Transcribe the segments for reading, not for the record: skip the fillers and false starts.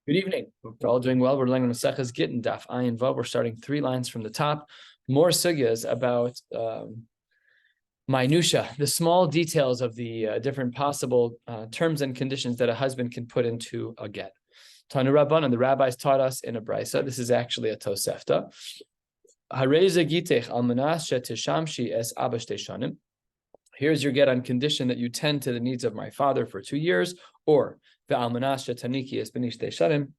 Good evening. We're all doing well. We're learning Maseches Gittin, Daf Vav. We're starting 3 lines from the top. More sugyas about minutia, the small details of the different possible terms and conditions that a husband can put into a get. Tanu Rabbanan, the rabbis taught us in a brisa. This is actually a Tosefta. Hareza gitech almanas shetishamshi es abash teshanim. Here's your get on condition that you tend to the needs of my father for 2 years, or the almanas shetaniki es benish teshanim,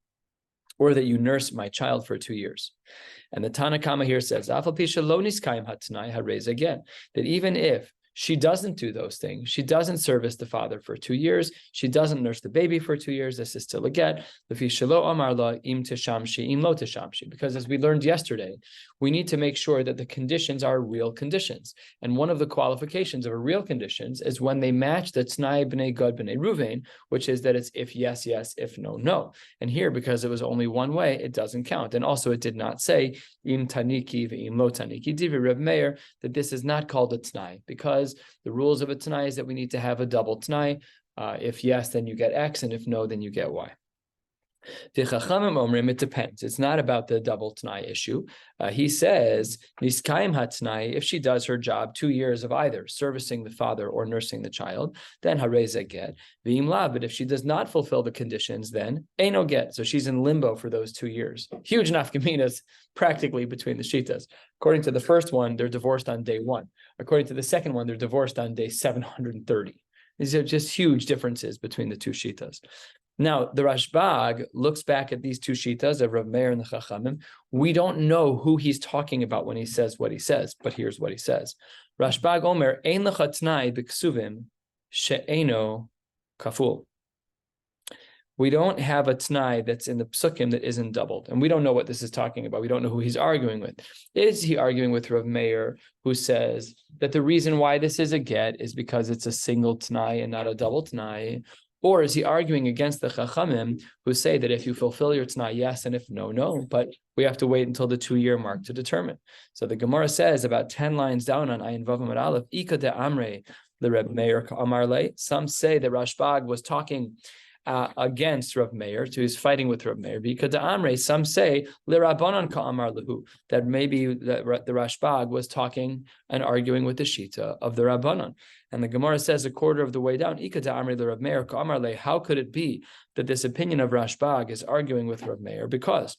or that you nurse my child for 2 years. And the Tanakama here says, again, that even if she doesn't do those things, she doesn't service the father for 2 years, she doesn't nurse the baby for 2 years, this is still a get. Because as we learned yesterday, we need to make sure that the conditions are real conditions. And one of the qualifications of a real conditions is when they match the T'nai b'nei Gad b'nei Ruvain, which is that it's if yes, yes, if no, no. And here, because it was only one way, it doesn't count. And also it did not say im taniki v'im lo taniki divi Reb Meir, that this is not called a T'nai, because the rules of a T'nai is that we need to have a double T'nai. If yes, then you get X, and if no, then you get Y. The Chachamim Omrim, it depends. It's not about the double T'nai issue. He says, Niskayim HaT'nai, if she does her job 2 years of either servicing the father or nursing the child, then Hareza get. V'im la, but if she does not fulfill the conditions, then Eino get. So she's in limbo for those 2 years. Huge nafkaminas practically between the shitas. According to the first one, they're divorced on day 1. According to the second one, they're divorced on day 730. These are just huge differences between the two shitas. Now, the Rashbag looks back at these two shitas of Rav Meir and the Chachamim. We don't know who he's talking about when he says what he says, but here's what he says. Rashbag Omer, Ein lecha t'nai b'ksuvim she'eno kaful. We don't have a t'nai that's in the psukim that isn't doubled. And we don't know what this is talking about. We don't know who he's arguing with. Is he arguing with Rav Meir, who says that the reason why this is a get is because it's a single t'nai and not a double t'nai? Or is he arguing against the Chachamim, who say that if you fulfill your T'nai, yes, and if no, no, but we have to wait until the 2-year mark to determine. So the Gemara says about 10 lines down on Ayin Vav Amud Aleph, Ika de Amre, the Reb Meir Amar Le. Some say that Rashbag was talking against Rav Meir, so he's fighting with Rav Meir. Because the Amre, some say L'Rabbanan Ka'amar Lehu, that maybe the Rashbag was talking and arguing with the Shita of the Rabbanan. And the Gemara says a quarter of the way down, Ika da Amre Rav Meir Ka'amar Le. How could it be that this opinion of Rashbag is arguing with Rav Meir? Because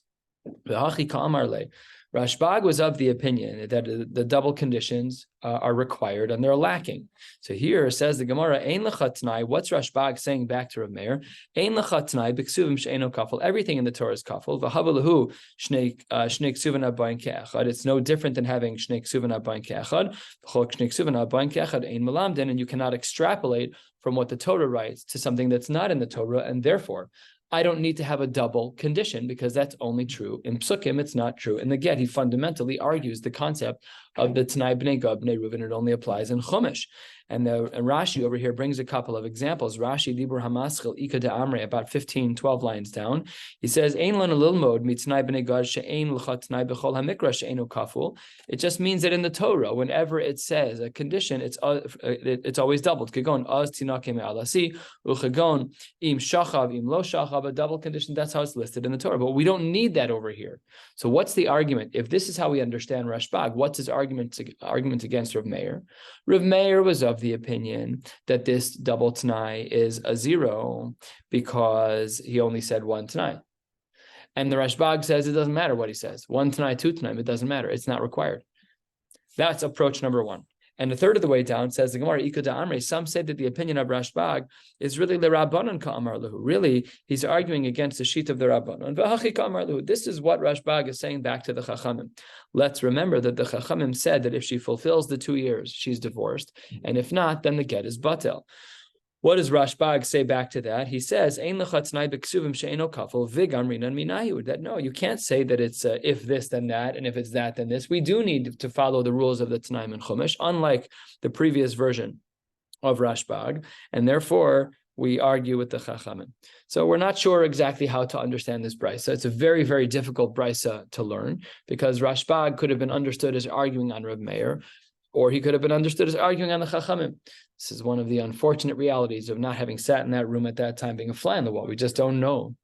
V'hachi Ka'amar Le. Rashbag was of the opinion that the double conditions are required and they're lacking. So here says the Gemara, Ein lecha t'nai. What's Rashbag saying back to Rav Meir? Ein lecha t'nai b'ksuvim she'eno kafel. Everything in the Torah is kafel. V'havalahu shnei ksuvim abayin ke'echad. It's no different than having shnei ksuvim abayin ke'echad. V'chol shnei ksuvim abayin ke'echad ein melamden. And you cannot extrapolate from what the Torah writes to something that's not in the Torah, and therefore I don't need to have a double condition because that's only true in Psukim. It's not true in the Get. He fundamentally argues the concept of the T'nai b'nei Gad b'nei Ruvain. It only applies in Chumash. And Rashi over here brings a couple of examples. Rashi, Libur Hamaschil, Ika de Amre, about 15, 12 lines down. He says, Ein lana lilmod mit'nai b'nei Gad she'ein l'cha t'nai b'chol hamikra she'einu kaful. It just means that in the Torah, whenever it says a condition, it's always doubled. Kegon, az tinake me'alasi, uchegon, im shachav, im lo shachav, a double condition, that's how it's listed in the Torah. But we don't need that over here. So what's the argument? If this is how we understand Rashbag, what's his argument against Rav Meir? Rav Meir was of the opinion that this double T'nai is a 0 because he only said one T'nai. And the Rashbag says it doesn't matter what he says. One T'nai, 2 T'nai, it doesn't matter. It's not required. That's approach number 1. And a third of the way down says the Gemara, Ika da Amre, some say that the opinion of Rashbag is really the Rabbanan Ka'amar Lehu. Really, he's arguing against the sheet of the Rabbanan. V'hachi Ka'amar Lehu. This is what Rashbag is saying back to the Chachamim. Let's remember that the Chachamim said that if she fulfills the 2 years, she's divorced. And if not, then the get is batel. What does Rashbag say back to that? He says, Ein lecha t'nai b'ksuvim she'eno kafel v'gamrinan minayu. That no, you can't say that it's if this then that, and if it's that then this. We do need to follow the rules of the T'naim and Chumash, unlike the previous version of Rashbag, and therefore we argue with the Chachamim. So we're not sure exactly how to understand this brisa. It's a very, very difficult brisa to learn because Rashbag could have been understood as arguing on Rav Meir, or he could have been understood as arguing on the Chachamim. This is one of the unfortunate realities of not having sat in that room at that time, being a fly on the wall. We just don't know.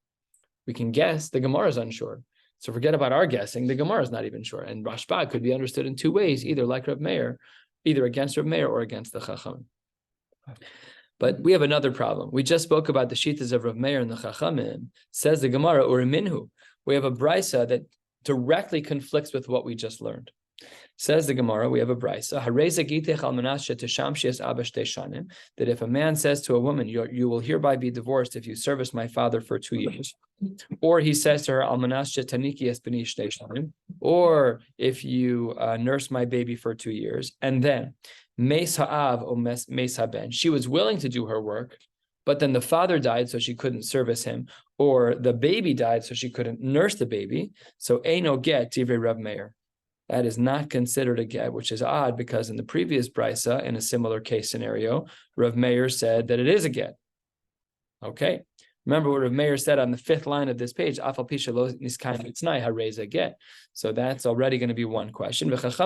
We can guess. The Gemara is unsure. So forget about our guessing. The Gemara is not even sure. And Rashba could be understood in two ways, either like Rav Meir, either against Rav Meir or against the Chachamim. But we have another problem. We just spoke about the Shitas of Rav Meir and the Chachamim. Says the Gemara, or Minhu. We have a brisa that directly conflicts with what we just learned. Says the Gemara, we have a brisa. That if a man says to a woman, you will hereby be divorced if you service my father for 2 years. Or he says to her, or if you nurse my baby for 2 years, and then she was willing to do her work, but then the father died, so she couldn't service him, or the baby died, so she couldn't nurse the baby. So eino get divrei Rav Meir. That is not considered a get, which is odd because in the previous brisa, in a similar case scenario, Rav Meir said that it is a get. Okay. Remember what Rav Meir said on the 5th line of this page, Afal pisha lo niskayim atznai hareza get. So that's already going to be one question. Because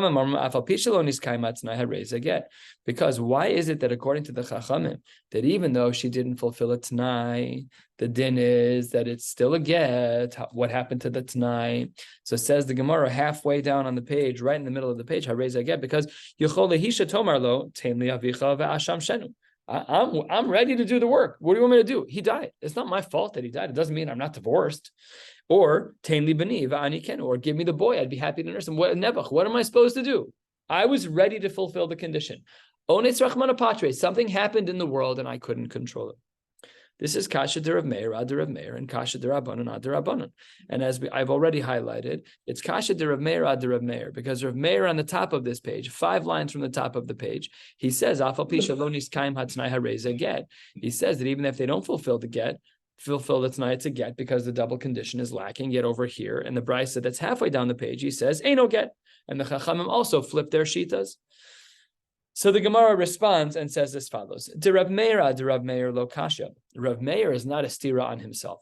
why is it that according to the Chachamim, that even though she didn't fulfill a t'nai, the din is that it's still a get? What happened to the t'nai? So says the Gemara halfway down on the page, right in the middle of the page, hareza get, because Yechol lehisha tomar lo, teim li avicha ve'asham shenu. I'm ready to do the work. What do you want me to do? He died. It's not my fault that he died. It doesn't mean I'm not divorced. Or tainli bani va'ani ken, or give me the boy. I'd be happy to nurse him. What am I supposed to do? I was ready to fulfill the condition. Ones rachmana patre. Something happened in the world and I couldn't control it. This is kasha de Rav Meir ad Rav Meir and kasha de Rabbanan ad Rabbanan. And as I've already highlighted, it's kasha de Rav Meir ad Rav Meir, because Rav Meir on the top of this page, 5 lines from the top of the page, he says, Afal pisha lo niskayim hatznai hareza get. He says that even if they don't fulfill the t'nai, it's a get because the double condition is lacking. Yet over here, in the brisa that's halfway down the page, he says, ain't no get. And the Chachamim also flip their shitas. So the Gemara responds and says as follows: De Rav Meir lo kasha. Rav Meir is not a stira on himself.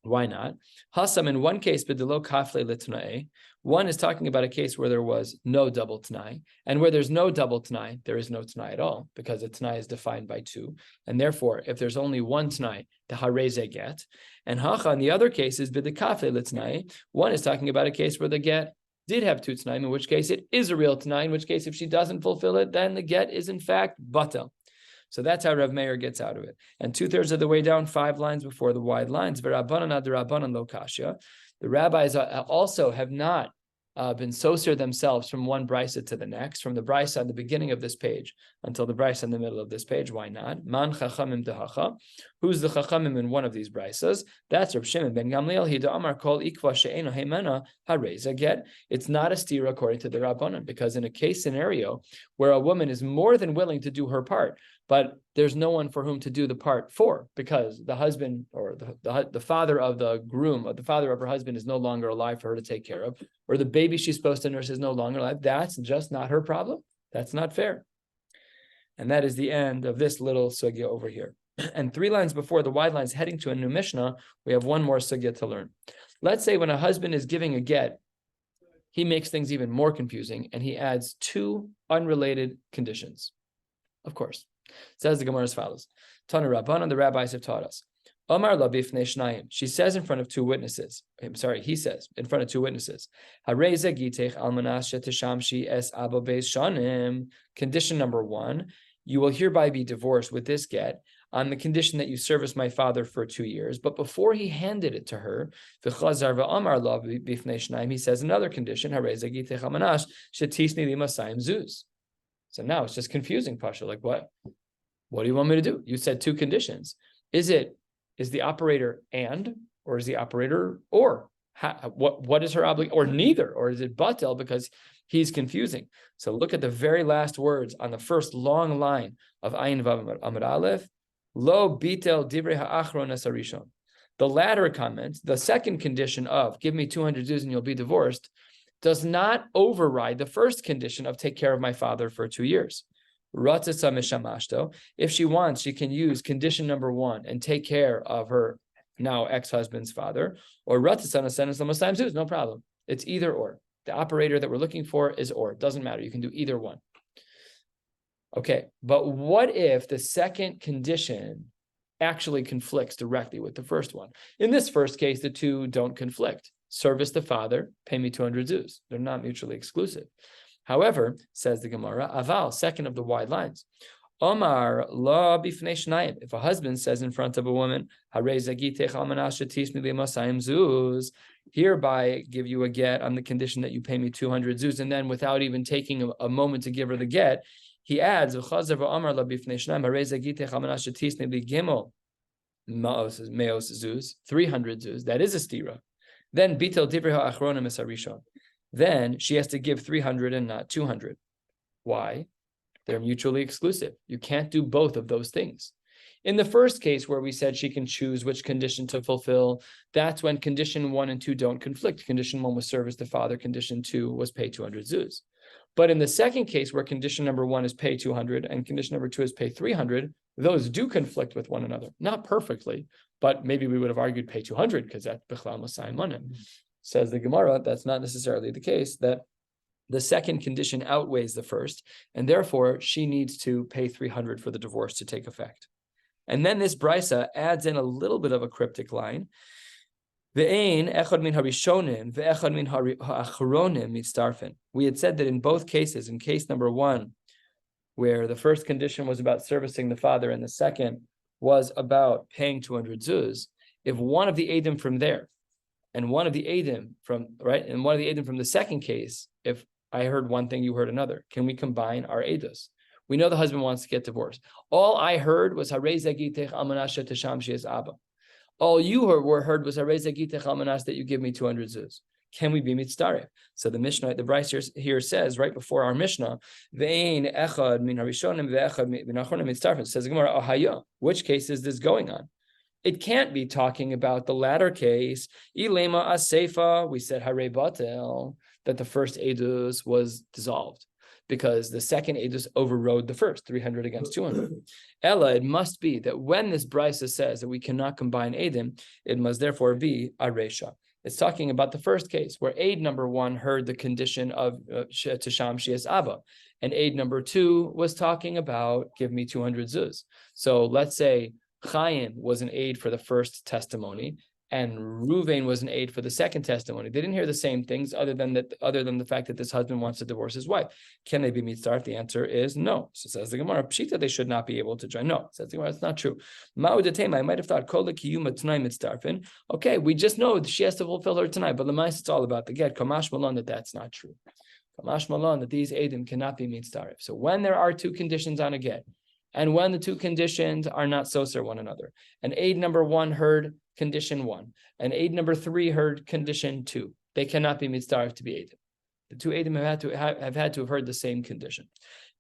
Why not? Hasam, in one case, b'delo kafle l'tnai. One is talking about a case where there was no double t'nai, and where there's no double t'nai, there is no t'nai at all, because a t'nai is defined by 2, and therefore, if there's only one t'nai, the hareze get. And hacha, in the other case, is b'de kafle l'tnai. One is talking about a case where the get did have 2 t'naim, in which case it is a real t'nai, in which case if she doesn't fulfill it, then the get is in fact batal. So that's how Rav Meir gets out of it. And 2/3 of the way down, 5 lines before the wide lines, v'rabbanan ad rabbanan lo kasha. The rabbis also have not been soser themselves from one brisa to the next, from the brisa at the beginning of this page until the brisa in the middle of this page. Why not? Man chachamim dehacha. Who's the chachamim in one of these brisas? That's Reb Shimon ben Gamliel. Hida amar kol ikva she'eno heimena hareza get. It's not a stira according to the Rabbanan, because in a case scenario where a woman is more than willing to do her part, but there's no one for whom to do the part for, because the husband or the father of the groom, or the father of her husband, is no longer alive for her to take care of, or the baby she's supposed to nurse is no longer alive. That's just not her problem. That's not fair. And that is the end of this little sugya over here. And 3 lines before the wide lines heading to a new Mishnah, we have one more sugya to learn. Let's say when a husband is giving a get, he makes things even more confusing, and he adds 2 unrelated conditions. Of course. Says the Gemara as follows: Tana Rabbanan, the rabbis have taught us. Omar la bifnei shnayim. She says in front of 2 witnesses. He says in front of 2 witnesses. Hareza gitech almanas shetishamshi es abo beis shanim. Condition number 1: you will hereby be divorced with this get on the condition that you service my father for 2 years. But before he handed it to her, v'chazar v'amar la bifnei shnayim, he says another condition: Hareza gitech almanas shetisni limasayim zuz. So now it's just confusing, Pasha. Like, what? What do you want me to do? You said 2 conditions. Is the operator and, or is the operator or? What is her obligation? Or neither? Or is it batel because he's confusing? So look at the very last words on the first long line of Ayin Vav Amud Aleph. Lo bitel divrei ha'achron es harishon. The latter comment, the second condition of give me 200 zuz and you'll be divorced, does not override the first condition of take care of my father for 2 years. If she wants, she can use condition number 1 and take care of her now ex-husband's father, or no problem. It's either or. The operator that we're looking for is or. It doesn't matter. You can do either one. Okay, but what if the second condition actually conflicts directly with the first one. In this first case, the two don't conflict. Service the father, pay me 200 zuz. They're not mutually exclusive. However, says the Gemara, aval, second of the wide lines, Omar la bifnei shnayim. If a husband says in front of a woman, hereby give you a get on the condition that you pay me 200 zuz, and then without even taking a moment to give her the get, he adds, 300 zuz. That is a stira. Then bitel divrei ha'achronim es harishon. Then she has to give 300 and not 200. Why? They're mutually exclusive. You can't do both of those things. In the first case where we said she can choose which condition to fulfill, that's when condition 1 and 2 don't conflict. Condition 1 was service the father. Condition 2 was pay 200 zuz. But in the second case where condition number 1 is pay 200 and condition number 2 is pay 300, those do conflict with one another. Not perfectly, but maybe we would have argued pay 200 because that's bichlal masayim manim. Says the Gemara, that's not necessarily the case, that the second condition outweighs the first, and therefore she needs to pay 300 for the divorce to take effect. And then this brisa adds in a little bit of a cryptic line. We had said that in both cases, in case number 1, where the first condition was about servicing the father and the second was about paying 200 zuz, if one of the edim from there and one of the edim from the second case, if I heard one thing, you heard another, can we combine our edus? We know the husband wants to get divorced. All I heard was Harei Zagitech Almanasha Tasham She is Abba. All you heard was Harei Zagitech Almanas that you give me 200 zuz. Can we be mitzdaref? So the Mishnah, the Bryce here says right before our Mishnah, Ve'ein echad min harishonim ve'echad min achronim mitzdaref. Says the Gemara, Ahaya. Which case is this going on? It can't be talking about the latter case. Ilema aseifa. We said Harei Batel, that the first edus was dissolved, because the second edus overrode the first, 300 against 200. Ella, it must be that when this brisa says that we cannot combine edim, it must therefore be a resha. It's talking about the first case, where aid number 1 heard the condition of Tasham Shias Abba, and aid number 2 was talking about give me 200 zuz. So let's say Chaim was an aid for the first testimony, and Ruvain was an aid for the second testimony. They didn't hear the same things other than the fact that this husband wants to divorce his wife. Can they be mitzdaref? The answer is no. So says the Gemara, Pshita, they should not be able to join. No, says the Gemara, it's not true. I might have thought, okay, we just know that she has to fulfill her tonight, but Lamais, it's all about the get. Kamash Malon, that's not true. Kamash Malon, that these edim cannot be mitzdaref. So when there are two conditions on a get, and when the two conditions are not soser one another, and aid number 1 heard condition 1, and aid number 3 heard condition 2, they cannot be mitzdaref to be edim. The two edim have had to have heard the same condition.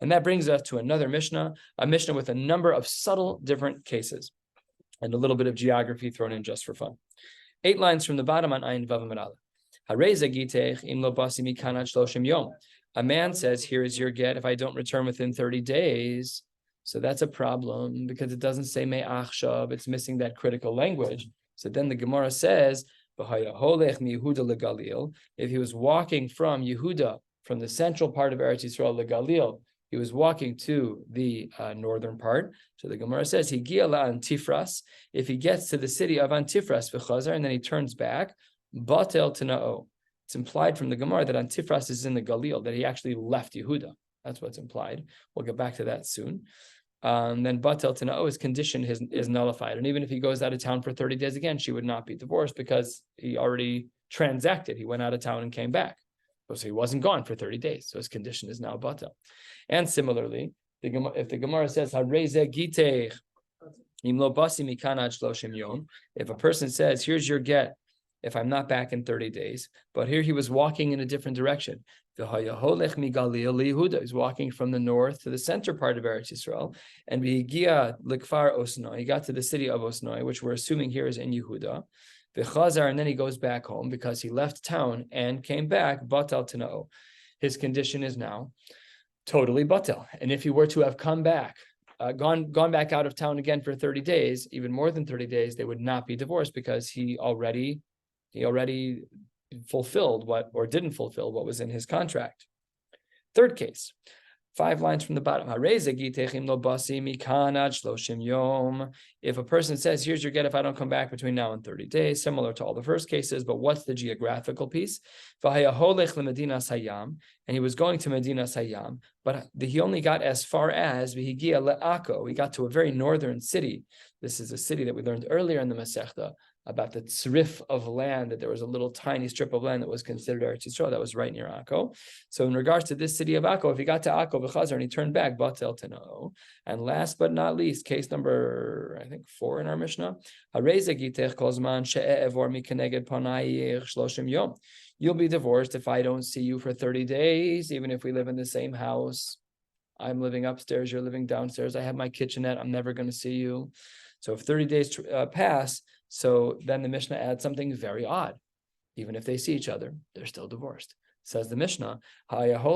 And that brings us to another Mishnah, a Mishnah with a number of subtle different cases, and a little bit of geography thrown in just for fun. 8 lines from the bottom on Ayin Vav Amud Aleph. A man says, here is your get if I don't return within 30 days. So that's a problem because it doesn't say me'achshav, it's missing that critical language. So then the Gemara says, if he was walking from Yehuda, from the central part of Eretz Yisrael, Galil, he was walking to the northern part. So the Gemara says, Antifras, if he gets to the city of Antifras, and then he turns back, Batel Tana'o. It's implied from the Gemara that Antifras is in the Galil, that he actually left Yehuda. That's what's implied. We'll get back to that soon. Then Batel Tana'o, his condition is nullified. And even if he goes out of town for 30 days again, she would not be divorced because he already transacted. He went out of town and came back. So he wasn't gone for 30 days. So his condition is now Batel. And similarly, if the Gemara says, if a person says, here's your get, if I'm not back in 30 days, but here he was walking in a different direction. He's walking from the north to the center part of Eretz Yisrael, and he got to the city of Osnoi, which we're assuming here is in Yehuda. And then he goes back home because he left town and came back. Batal Tana'o. His condition is now totally batel. And if he were to have come back, gone back out of town again for 30 days, even more than 30 days, they would not be divorced because he already fulfilled didn't fulfill what was in his contract. Third case, 5 lines from the bottom. If a person says, here's your get if I don't come back between now and 30 days, similar to all the first cases, but what's the geographical piece? And he was going to Medina Sayyam, but he only got as far as He got to a very northern city. This is a city that we learned earlier in the Masechta about the tzrif of land, that there was a little tiny strip of land that was considered Eretz Yisrael that was right near Akko. So in regards to this city of Akko, if he got to Akko v'chazar and he turned back, batel tano. And last but not least, case number, I think 4 in our Mishnah, you'll be divorced if I don't see you for 30 days, even if we live in the same house. I'm living upstairs, you're living downstairs. I have my kitchenette. I'm never going to see you. So if 30 days pass, so then the Mishnah adds something very odd. Even if they see each other, they're still divorced. Says the Mishnah, even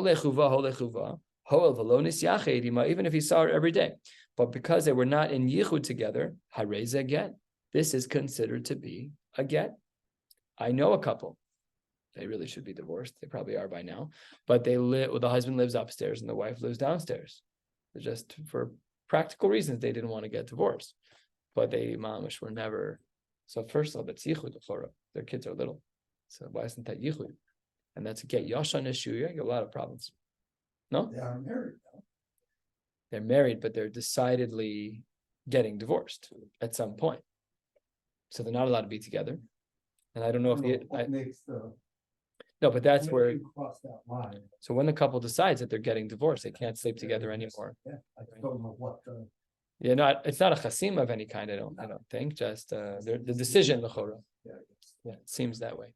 if he saw her every day. But because they were not in yichud together, hareze again. This is considered to be a get. I know a couple. They really should be divorced. They probably are by now. But they live. Well, the husband lives upstairs and the wife lives downstairs. Just for practical reasons, they didn't want to get divorced. But they mamish were never. So first of all, that's yichud. Their kids are little. So why isn't that yichud? And that's a get yashan issue. You get a lot of problems. No? They are married now. They're married, but they're decidedly getting divorced at some point. So they're not allowed to be together. And I don't know if no, but that's where you cross that line. So when the couple decides that they're getting divorced, they can't sleep together anymore. Yeah, I don't know what. It's not a chasim of any kind. I don't think. Just the decision, l'chora. Yeah, it seems that way.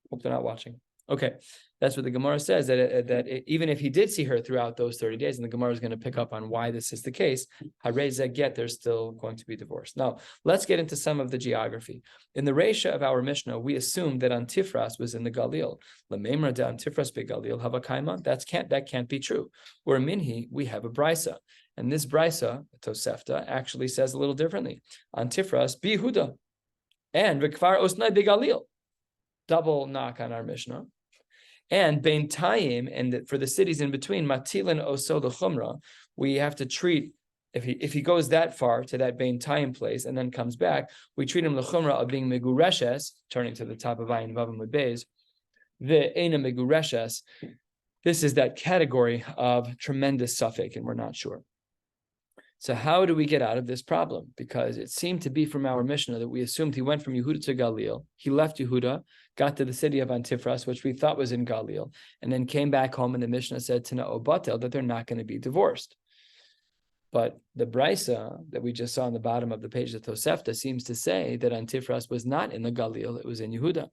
Hope they're not watching. Okay, that's what the Gemara says, that even if he did see her throughout those 30 days, and the Gemara is going to pick up on why this is the case, hareze get, they're still going to be divorced. Now, let's get into some of the geography. In the Reisha of our Mishnah, we assumed that Antifras was in the Galil. Lememra de Antifras be Galil havakaima. That can't be true. Or in Minhi, we have a brisa. And this brisa, Tosefta, actually says a little differently. Antifras be Yehuda. And Vikvar Osnai be Galil. Double knock on our Mishnah. And Bein Tayim, and for the cities in between, Matilin Oso L'Chumra, we have to treat, if he goes that far to that Bein Tayim place and then comes back, we treat him L'Chumra of being Megureshes, turning to the top of Ayin Vavam with Beis, the Eina Megureshes. This is that category of tremendous suffix, and we're not sure. So how do we get out of this problem? Because it seemed to be from our Mishnah that we assumed he went from Yehuda to Galil. He left Yehuda, got to the city of Antifras, which we thought was in Galil, and then came back home, and the Mishnah said to Na'obatel that they're not going to be divorced. But the brisa that we just saw on the bottom of the page of Tosefta seems to say that Antifras was not in the Galil, it was in Yehuda.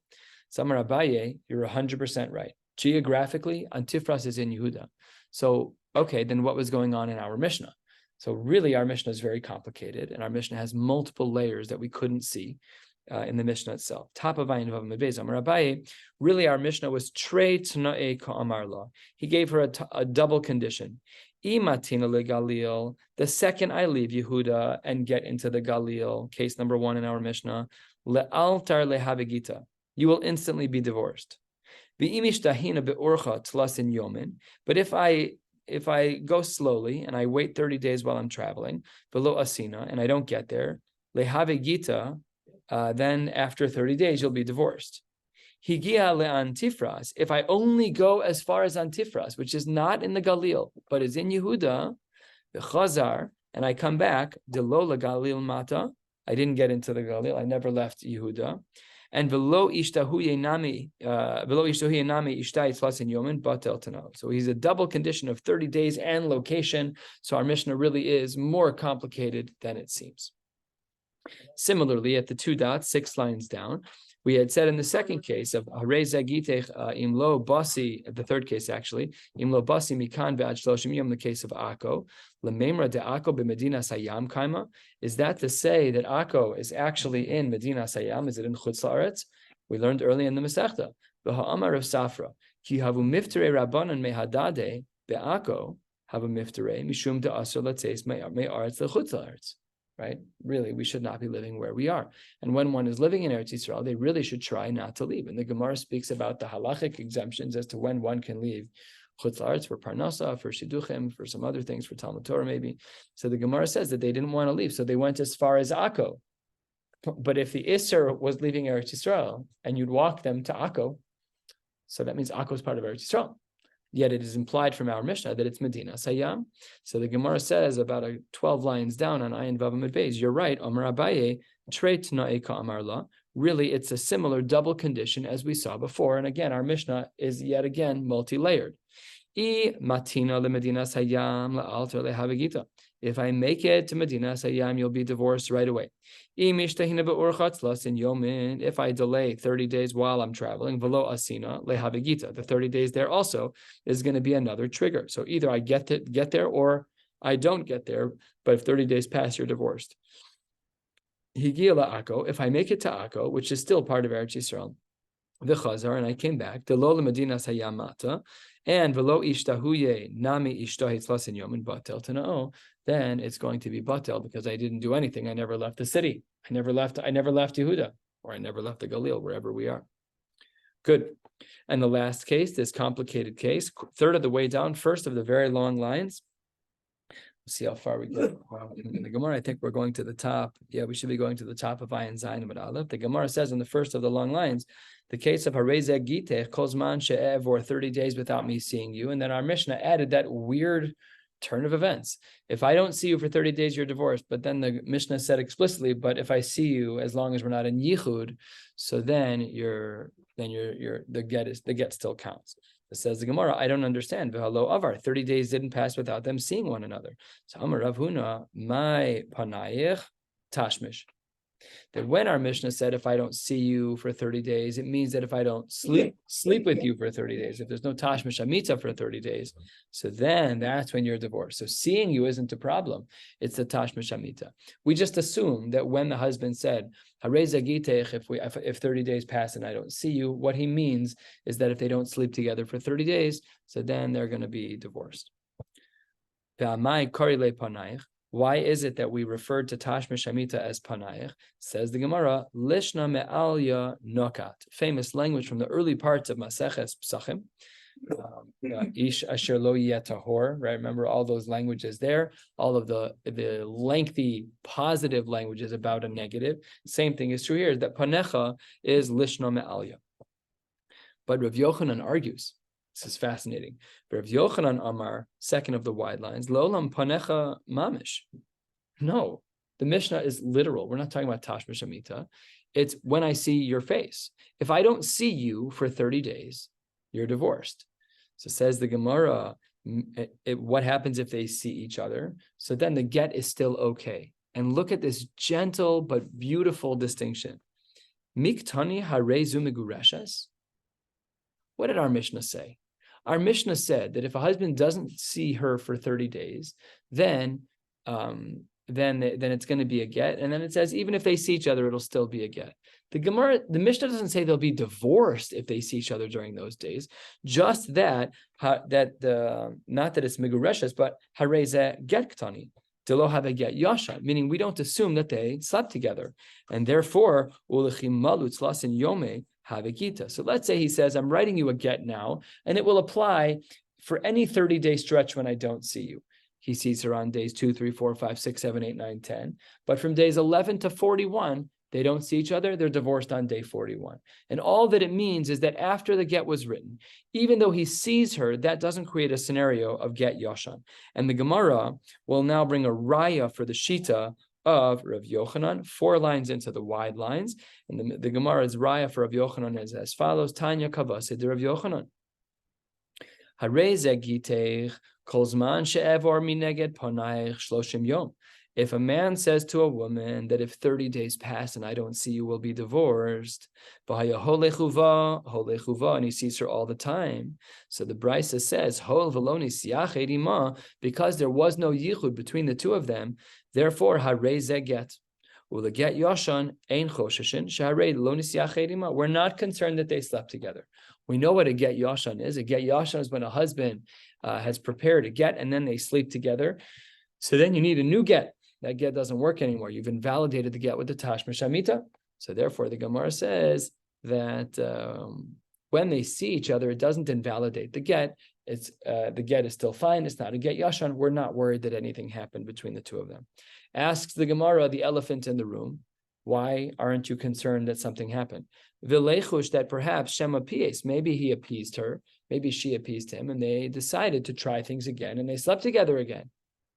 Samar Abaye, you're 100% right. Geographically, Antifras is in Yehuda. So, okay, then what was going on in our Mishnah? So really, our Mishnah is very complicated, and our Mishnah has multiple layers that we couldn't see in the Mishnah itself. Top of Ayin Vav Mebez Amar Abaye, really our Mishnah was Trei Tnae Ka'amar La. He gave her a double condition. Imatina le Galil, the second I leave Yehuda and get into the Galil, case number 1 in our Mishnah, le'altar lehavigita, you will instantly be divorced. V'imishtahina be'orcha tlasin yomin, but if I go slowly and I wait 30 days while I'm traveling, below asina, and I don't get there, lehave gita, then after 30 days, you'll be divorced. Higia le'antifras, if I only go as far as Antifras, which is not in the Galil, but is in Yehuda, the Chazar, and I come back, delo la Galil mata, I didn't get into the Galil, I never left Yehuda, and velo ishtahuye nami ishtai tlasin yomin batel tano. So he's a double condition of 30 days and location. So our Mishnah really is more complicated than it seems. Similarly, at the 2 dots, 6 lines down, we had said in the second case of Hareza Gitech Imlo Basi, the third case actually, Imlo Basi Mikan Ve'ad Shloshim Yom, the case of Akko, Lememra de Akko b'Medina Sayam Kaima. Is that to say that Akko is actually in Medina Sayam? Is it in Chutz La'aretz? We learned early in the Masechta. V'ha'amar of Safra, Ki havu miftere Rabbanan mehadade be'Akko havu miftere mishum de'asur latzeis me'aretz le'chutz la'aretz. Right? Really, we should not be living where we are. And when one is living in Eretz Yisrael, they really should try not to leave. And the Gemara speaks about the halachic exemptions as to when one can leave chutz la'aretz for parnasa, for shidduchim, for some other things, for Talmud Torah maybe. So the Gemara says that they didn't want to leave, so they went as far as Akko. But if the Isser was leaving Eretz Yisrael and you'd walk them to Akko, so that means Akko is part of Eretz Yisrael. Yet it is implied from our Mishnah that it's Medina Sayyam. So the Gemara says about 12 lines down on Ayin Vav Amud Beis, you're right, Amar Abaye, Treit Na'eka Amar La. Really, it's a similar double condition as we saw before. And again, our Mishnah is yet again multi-layered. If I make it to Medina Sayyam, you'll be divorced right away. If I delay 30 days while I'm traveling, the 30 days there also is going to be another trigger. So either I get there or I don't get there, but if 30 days pass, you're divorced. If I make it to Akko, which is still part of Eretz Yisrael, the Chazar, and I came back, the Lo Medina Sayyamata, and Velo Ishtahuye Nami Ishtahitz Lasin Yomin Batel Tanao, then it's going to be Batel because I didn't do anything. I never left the city. I never left Yehuda, or I never left the Galil, wherever we are. Good. And the last case, this complicated case, third of the way down, first of the very long lines. See how far we get in the Gemara. I think we're going to the top. Yeah, we should be going to the top of Ayin Zayin Amud Aleph. The Gemara says in the first of the long lines, the case of Harezeh Giteh Kozman She'ev, or 30 days without me seeing you. And then our Mishnah added that weird turn of events. If I don't see you for 30 days, you're divorced. But then the Mishnah said explicitly, but if I see you, as long as we're not in Yichud, so then the get still counts. It says the Gemara, I don't understand. 30 days didn't pass without them seeing one another. So Amar Rav Huna, my panayich tashmish. That when our Mishnah said, if I don't see you for 30 days, it means that if I don't sleep with you for 30 days, if there's no tashmish amita for 30 days, so then that's when you're divorced. So seeing you isn't a problem. It's the tashmish amita. We just assume that when the husband said, if 30 days pass and I don't see you, what he means is that if they don't sleep together for 30 days, so then they're going to be divorced. Why is it that we referred to Tashmish Amita as Panayich? Says the Gemara, Lishna me'alya nokat. Famous language from the early parts of Maseches Psachim. Ish asher lo tahor, right? Remember all those languages there, all of the lengthy positive languages about a negative. Same thing is true here, that Panecha is Lishna me'alya. But Rav Yochanan argues. This is fascinating. But Rav Yochanan Amar, second of the wide lines, Lolam Panecha Mamish. No, the Mishnah is literal. We're not talking about Tashmish Amita. It's when I see your face. If I don't see you for 30 days, you're divorced. So says the Gemara, what happens if they see each other? So then the get is still okay. And look at this gentle but beautiful distinction. Miktani harezu megureshas. What did our Mishnah say? Our Mishnah said that if a husband doesn't see her for 30 days, then it's going to be a get. And then it says, even if they see each other, it'll still be a get. The Mishnah doesn't say they'll be divorced if they see each other during those days. Just that not that it's migureshes, but hareze get ktani. Delo have a get yasha, meaning we don't assume that they slept together. And therefore, ulechim malutz lasin yome. So let's say he says, I'm writing you a get now, and it will apply for any 30-day stretch when I don't see you. He sees her on days 2, 3, 4, 5, 6, 7, 8, 9, 10. But from days 11 to 41, they don't see each other. They're divorced on day 41. And all that it means is that after the get was written, even though he sees her, that doesn't create a scenario of get yashan. And the Gemara will now bring a raya for the shita of Rav Yochanan, 4 lines into the wide lines. And the Gemara's raya for Rav Yochanan is as follows, Tanya Kavase de Rav Yochanan. Hareze giteich kol zman she'evor mineged panayich shloshim yom. If a man says to a woman that if 30 days pass and I don't see you, we'll be divorced, and he sees her all the time. So the Brisa says, because there was no yichud between the two of them, therefore, harei get. We're not concerned that they slept together. We know what a get yashan is. A get yashan is when a husband has prepared a get and then they sleep together. So then you need a new get. That get doesn't work anymore. You've invalidated the get with the tashmish amita. So therefore, the Gemara says that when they see each other, it doesn't invalidate the get. It's the get is still fine. It's not a get yashan. We're not worried that anything happened between the two of them. Asks the Gemara, the elephant in the room, why aren't you concerned that something happened? Vilechush, that perhaps Shema Pies, maybe he appeased her, maybe she appeased him, and they decided to try things again, and they slept together again.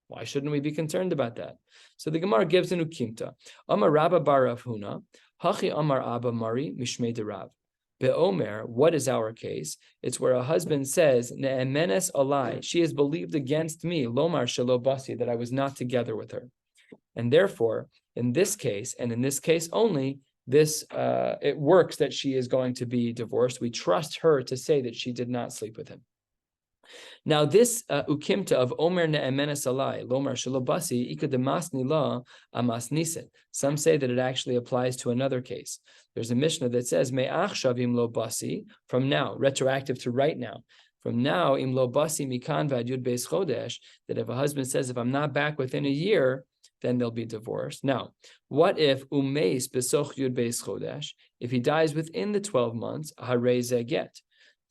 Why shouldn't we be concerned about that? So the Gemara gives an ukimta. Amar Rabba bar Rav Huna, Hachi Amar Abba Mari Mishmei de Rav. Be'omer, what is our case? It's where a husband says, Ne'emenes alai, she is believed against me, Lomar shelo basi, that I was not together with her. And therefore, in this case, and in this case only, this it works that she is going to be divorced. We trust her to say that she did not sleep with him. Now, this ukimta of Omer ne'emenes alai, lomar shelo basi, ikademasni la amas nisin. Some say that it actually applies to another case. There's a Mishnah that says, me'ach shavim lo basi, from now, retroactive to right now. From now, im lo basi mikan vad yud beis chodesh, that if a husband says, if I'm not back within a year, then they'll be divorced. Now, what if umeis besoch yud beis chodesh, if he dies within the 12 months, harei ze get,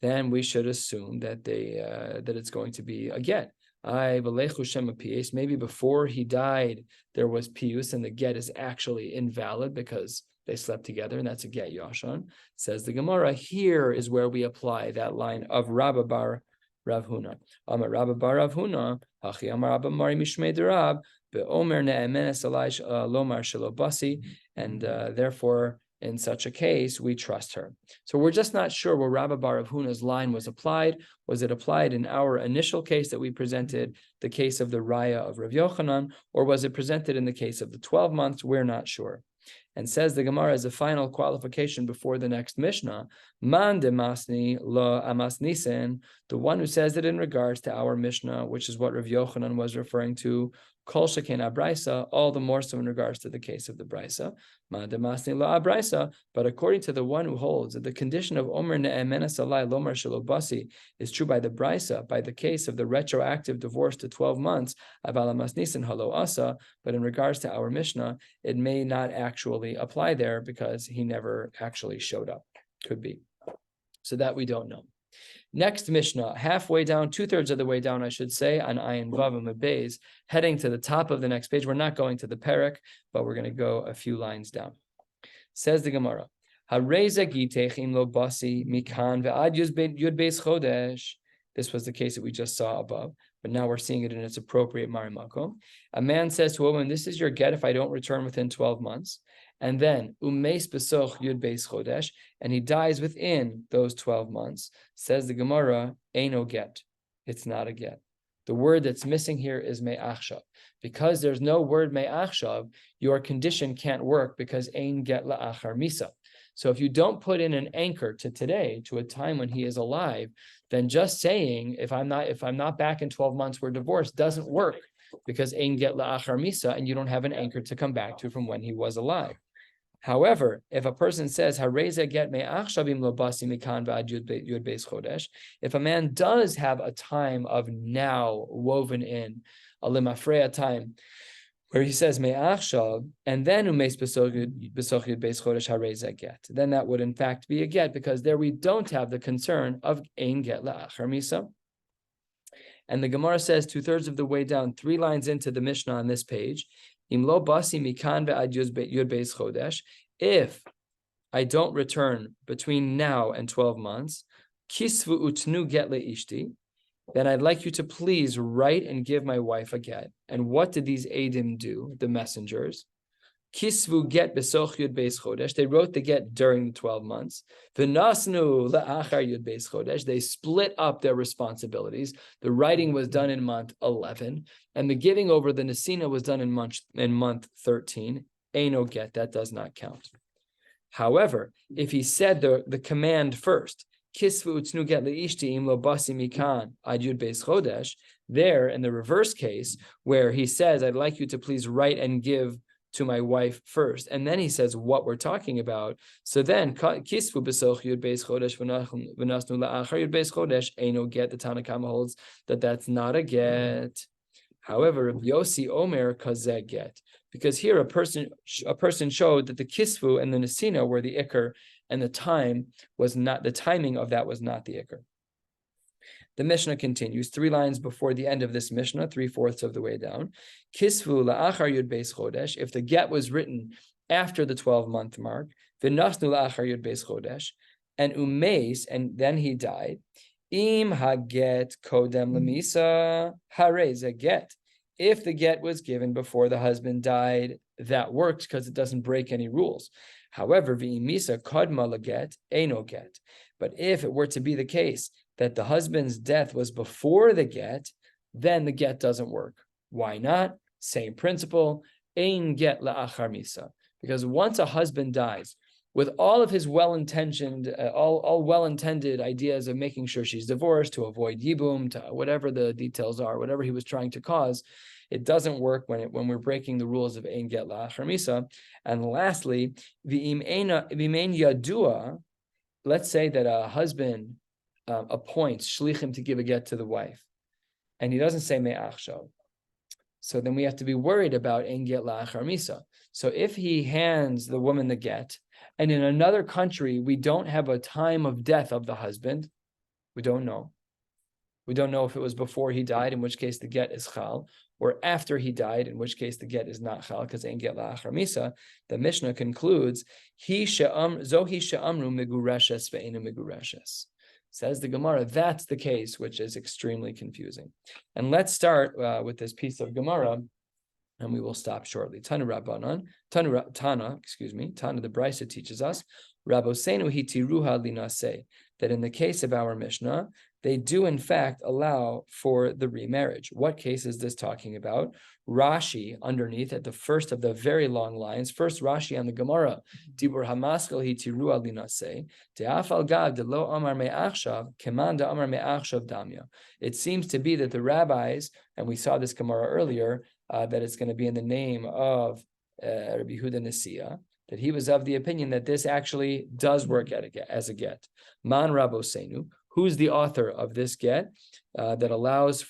then we should assume that that it's going to be a get. Maybe before he died, there was pius, and the get is actually invalid because they slept together, and that's a get yashan. Says the Gemara, here is where we apply that line of Rabba bar Rav Huna. Amar Rabba bar Rav Huna, Hachi Amar Abba Mari Mishmei de Rab, Be'omer ne'emenes alai lomar shelo basi, and therefore, in such a case, we trust her. So we're just not sure where Rabba bar Rav Huna's line was applied. Was it applied in our initial case that we presented, the case of the Raya of Rav Yochanan, or was it presented in the case of the 12 months? We're not sure. And says the Gemara as a final qualification before the next Mishnah, Man de masni lo amas nisen, the one who says it in regards to our Mishnah, which is what Rav Yochanan was referring to, Kol sheken abraisa, all the more so in regards to the case of the brisa. Man de masni lo abraisa, but according to the one who holds that the condition of omer ne'emenes alai lomar shelo basi is true by the brisa, by the case of the retroactive divorce to 12 months, aval amas nisan halo asa, but in regards to our Mishnah, it may not actually apply there because he never actually showed up. Could be. So that we don't know. Next Mishnah, halfway down, 2/3 of the way down, I should say, on Ayin Vav and Beis, heading to the top of the next page. We're not going to the Perek, but we're going to go a few lines down. Says the Gemara, Hareza gitechim lo basi mikan ve'ad yud beis chodesh. This was the case that we just saw above, but now we're seeing it in its appropriate marimakom. A man says to a woman, this is your get if I don't return within 12 months. And then umeis besoch yud beis chodesh, and he dies within those 12 months. Says the Gemara, eino get. It's not a get. The word that's missing here is me'achshav. Because there's no word me'achshav, your condition can't work because ein get la'achar misa. So if you don't put in an anchor to today, to a time when he is alive, then just saying if I'm not back in 12 months, we're divorced doesn't work because ein get la'achar misa, and you don't have an anchor to come back to from when he was alive. However, if a person says, Hareza get me'achshavim lo basi mikan v'ad yud beis chodesh, if a man does have a time of now woven in, a limafreya time, where he says me'achshav, and then umeis besoch yud beis chodesh hareza get, then that would in fact be a get, because there we don't have the concern of ein get la'achar misa. And the Gemara says 2/3 of the way down, 3 lines into the Mishnah on this page, Im lo basi mikan ve'ad yud beis chodesh, if I don't return between now and 12 months, kisvu utnu get leishti, then I'd like you to please write and give my wife a get. And what did these Eidim do, the messengers? Kisvu get besoch yud beis chodesh. They wrote the get during the 12 months. V'nasnu le'achar yud beis chodesh. They split up their responsibilities. The writing was done in month 11, and the giving over the nesina was done in month 13. Eino get, that does not count. However, if he said the command first, Kisvu utznu get leishti im lo basi mikan ad yud beis chodesh, there in the reverse case where he says, I'd like you to please write and give to my wife first, and then he says what we're talking about. So then kisvu besoch yud beis chodesh v'nasnu la'achar yud beis chodesh eino get. The Tanna Kama holds that that's not a get. However, Rabbi Yossi Omer kazeh get, because here a person showed that the kisvu and the nesina were the ikr, and the timing of that was not the ikr. The Mishnah continues 3 lines before the end of this Mishnah, 3/4 of the way down. Kisvu la'achar yud beis chodesh. If the get was written after the 12-month mark, v'nasnu la'achar yud beis chodesh, and umeis, and then he died. Im haget kodem lemisa harei get. If the get was given before the husband died, that works because it doesn't break any rules. However, v'imisa kodma laget eno get. But if it were to be the case that the husband's death was before the get, then the get doesn't work. Why not? Same principle, ein get la'achar misa. Because once a husband dies, with all of his well-intentioned, all well-intended ideas of making sure she's divorced to avoid yibum, to whatever the details are, whatever he was trying to cause, it doesn't work when we're breaking the rules of ein get la'achar misa. And lastly, v'im ein yadua. Let's say that a husband appoints shlichim to give a get to the wife, and he doesn't say me'achshav. So then we have to be worried about ein get la'achar misa. So if he hands the woman the get, and in another country we don't have a time of death of the husband, we don't know. We don't know if it was before he died, in which case the get is chal, or after he died, in which case the get is not chal, because ein get la'achar misa. The Mishnah concludes, zohi she'amru megureshes ve'enu megureshes. Says the Gemara, that's the case, which is extremely confusing. And let's start with this piece of Gemara, and we will stop shortly. Tana the Brisa teaches us, Rabosenu hitiruha linase, that in the case of our Mishnah, they do in fact allow for the remarriage. What case is this talking about? Rashi, underneath at the first of the very long lines, first Rashi on the Gemara, Dibur Hamaskel hitiruha linase, de'afal gav de lo amar me'achshav, keman de amar me'achshav damya. It seems to be that the rabbis, and we saw this Gemara earlier, that it's going to be in the name of Rabbi Yehuda Nesiya, that he was of the opinion that this actually does work as a get. Man Rabosenu, who's the author of this get that allows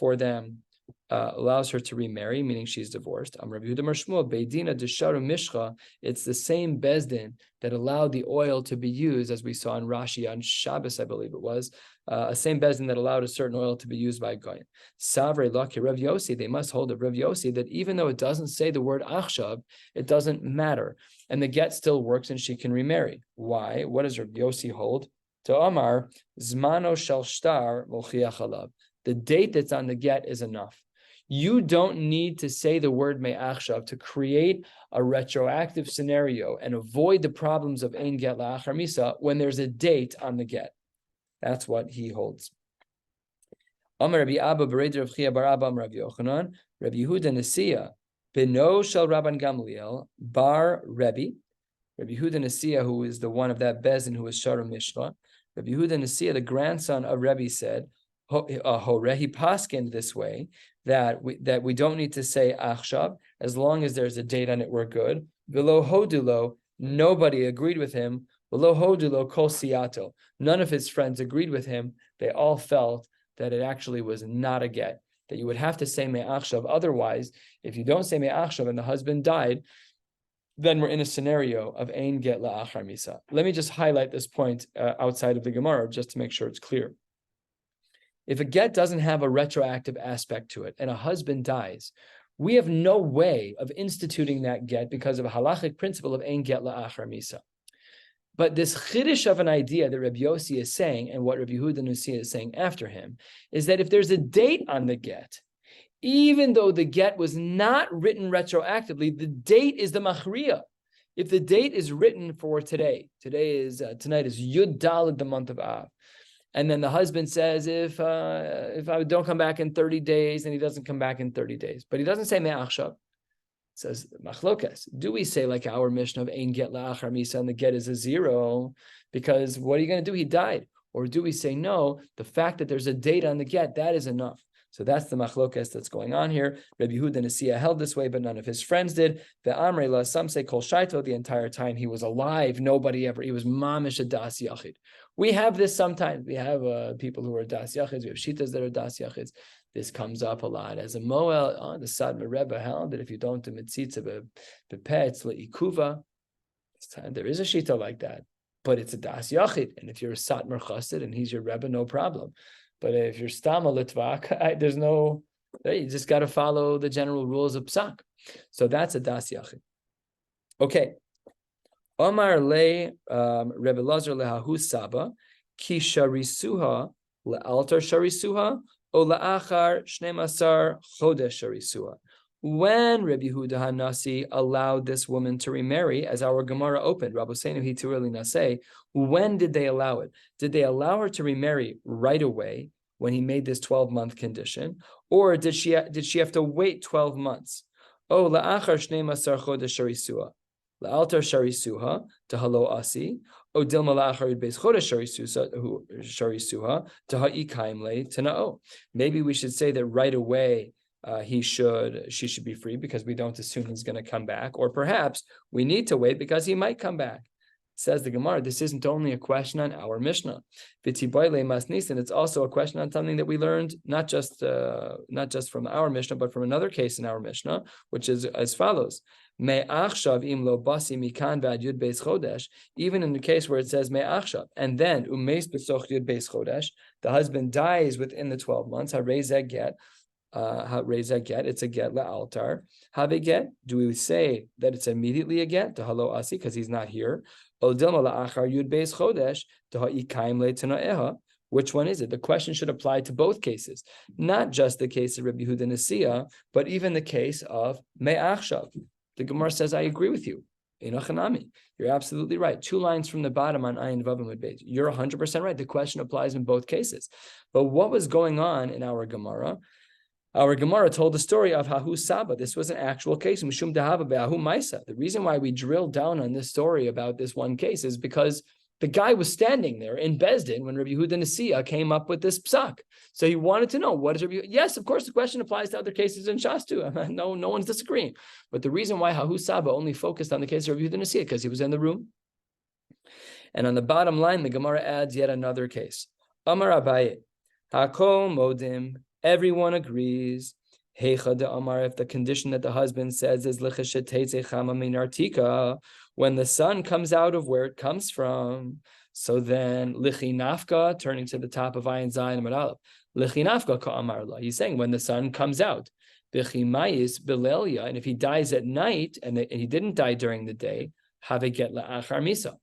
her to remarry, meaning she's divorced. Rabbi Yehuda Marshmuel, Beidina Desharu Mishcha, it's the same Bezdin that allowed the oil to be used, as we saw in Rashi on Shabbos, I believe it was, a same Bezdin that allowed a certain oil to be used by Goyin. Savre Laki Rav Yossi, they must hold of Rav Yossi that even though it doesn't say the word Achshav, it doesn't matter. And the get still works and she can remarry. Why? What does Rav Yossi hold? To Omar, Zmano Shel Shtar Mochiach Alav. The date that's on the get is enough. You don't need to say the word me'achshav to create a retroactive scenario and avoid the problems of ein get la'achar misa when there's a date on the get. That's what he holds. Amar Rabbi Abba Bered Rav Chia bar Abba Amar Rav Yochanan, Rabbi Yehuda Nesiya, Beno Shel Rabban Gamliel, Bar Rebbe, Rabbi Yehuda Nesiya, who is the one of that Bezin who was Sharu Mishra, Rabbi Yehuda Nesiya, the grandson of Rebbe, said, he paskined this way, that we don't need to say achshav, as long as there's a date on it, we're good. V'lo hodulo, nobody agreed with him. V'lo hodulo kol siato, none of his friends agreed with him. They all felt that it actually was not a get, that you would have to say me'achshav. Otherwise, if you don't say me'achshav and the husband died, then we're in a scenario of ein get la'achar misa. Let me just highlight this point outside of the Gemara, just to make sure it's clear. If a get doesn't have a retroactive aspect to it and a husband dies, we have no way of instituting that get because of a halachic principle of ein get la'achar misa. But this chiddush of an idea that Rabbi Yossi is saying, and what Rabbi Yehuda Nesiya is saying after him, is that if there's a date on the get, even though the get was not written retroactively, the date is the machriya. If the date is written for tonight is Yud Daled, the month of Av. And then the husband says, if I don't come back in 30 days, and he doesn't come back in 30 days. But he doesn't say me'achshav. It says machlokes. Do we say like our Mishnah of ein get la'achar misa and the get is a 0? Because what are you going to do? He died. Or do we say no, the fact that there's a date on the get, that is enough. So that's the machlokes that's going on here. Rabbi Yehuda Nesiya held this way, but none of his friends did. The Amrei, some say kol shaito, the entire time he was alive, he was mamish a das yachid. We have this sometimes. We have people who are das yachids. We have shitas that are das yachids. This comes up a lot as a moel. The Sadma Rebbe held that if you don't do mitzitza bepetz leikuva, there is a shita like that, but it's a das yachid. And if you're a Satmar Chassid and he's your Rebbe, no problem. But if you're Stama Litvak, there's no. You just got to follow the general rules of psak. So that's a das yachid. Okay. Omar le Rebbe Lazar lehahu saba ki sharisuha lealtar sharisuha o leachar shnemasar chodesh sharisuha. When Rabbi Yehuda HaNasi allowed this woman to remarry, as our Gemara opened, Rabbi Seinu hi tureli naseh, when did they allow it? Did they allow her to remarry right away when he made this 12-month condition, or did she have to wait 12 months? Oh, leachar shnemasar chodesh sharisuha. La'altar sharisuha to halo asi, o dilma la'achar beis chodesh sharisuha to ha'ikaimle tena'o. Maybe we should say that right away she should be free because we don't assume he's going to come back, or perhaps we need to wait because he might come back. Says the Gemara, this isn't only a question on our Mishnah. V'tiboyle masnis, and it's also a question on something that we learned not just from our Mishnah, but from another case in our Mishnah, which is as follows. Me'achshav im lo basi mikan ba'ad yud beis chodesh, even in the case where it says me'achshav, and then umeis b'soch yud beis chodesh, the husband dies within the 12 months, harei get. It's a get la'altar. Have a get? Do we say that it's immediately a get to halo asi because he's not here? Which one is it? The question should apply to both cases, not just the case of Rabbi Yehuda Nasiya, but even the case of me'achshav. The Gemara says, I agree with you. You're absolutely right. 2 lines from the bottom on Ayin Vav Amud Beis. You're 100% right. The question applies in both cases. But what was going on in our Gemara? Our Gemara told the story of Hahu Saba. This was an actual case. Mishum Dehava Be'ahu Maisa. The reason why we drilled down on this story about this one case is because the guy was standing there in Bezdin when Rabbi Yehuda Nasiya came up with this psak. So he wanted to know, what is Rabbi Yehuda? Yes, of course, the question applies to other cases in Shas too. No one's disagreeing. But the reason why Hahu Saba only focused on the case of Rabbi Yehuda Nasiya because he was in the room. And on the bottom line, the Gemara adds yet another case. Amar Abaye, Hakol Modim. Everyone agrees. Heicha de Amar, if the condition that the husband says is when the sun comes out of where it comes from, so then lichinafka, turning to the top of Ayin Zayin Amar Aleph, lichinafka ka Amar la. He's saying when the sun comes out, bichimayis bilelia, and if he dies at night and he didn't die during the day, have a get la'achar misa.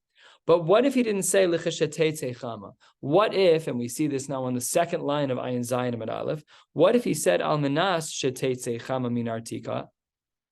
But what if he didn't say l'cheshetei chama? What if, and we see this now on the second line of Ayin Zayin Amud Aleph, what if he said al menas shetei chama min artika?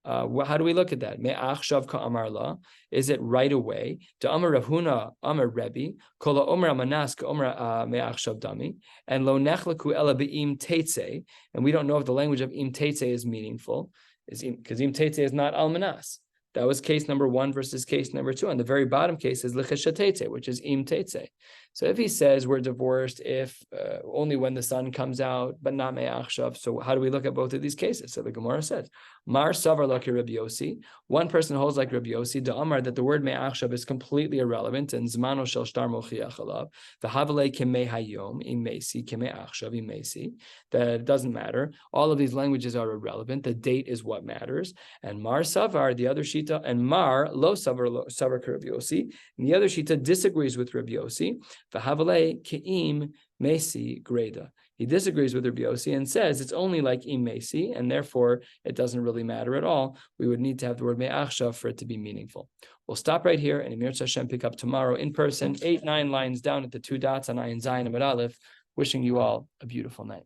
How do we look at that? Me'achshav ka amar la. Is it right away? To Amar Rav Huna, Amar Rebbe, kol ha'omer manas ka omer me'achshav dami, and lo nechlaku ela be'im teitze, and we don't know if the language of im teitze is meaningful, because im teitze is not al menas. That was case number 1 versus case number 2. And the very bottom case is licheshatete, which is im tete. So if he says we're divorced if only when the sun comes out, but not me'achshav, so how do we look at both of these cases? So the Gemara says, Mar savar like Rabbi Yossi. One person holds like Rabbi Yossi, the Amar, that the word me'achshav is completely irrelevant, and zmano shel shtar mochiach alav, the havale kemei hayom im mesi kemei achshav im mesi, that it doesn't matter. All of these languages are irrelevant. The date is what matters. And Mar savar, the other shita, and Mar lo savar Rabbi Yossi, and the other shita disagrees with Rabbi Yossi. V'havale ke'im mesi greda. He disagrees with Rabbi Yossi and says it's only like im mesi, and therefore it doesn't really matter at all. We would need to have the word me'achshav for it to be meaningful. We'll stop right here, and Emir Hashem pick up tomorrow in person, 8-9 lines down at the 2 dots on Ayin Zayin Amud Aleph. Wishing you all a beautiful night.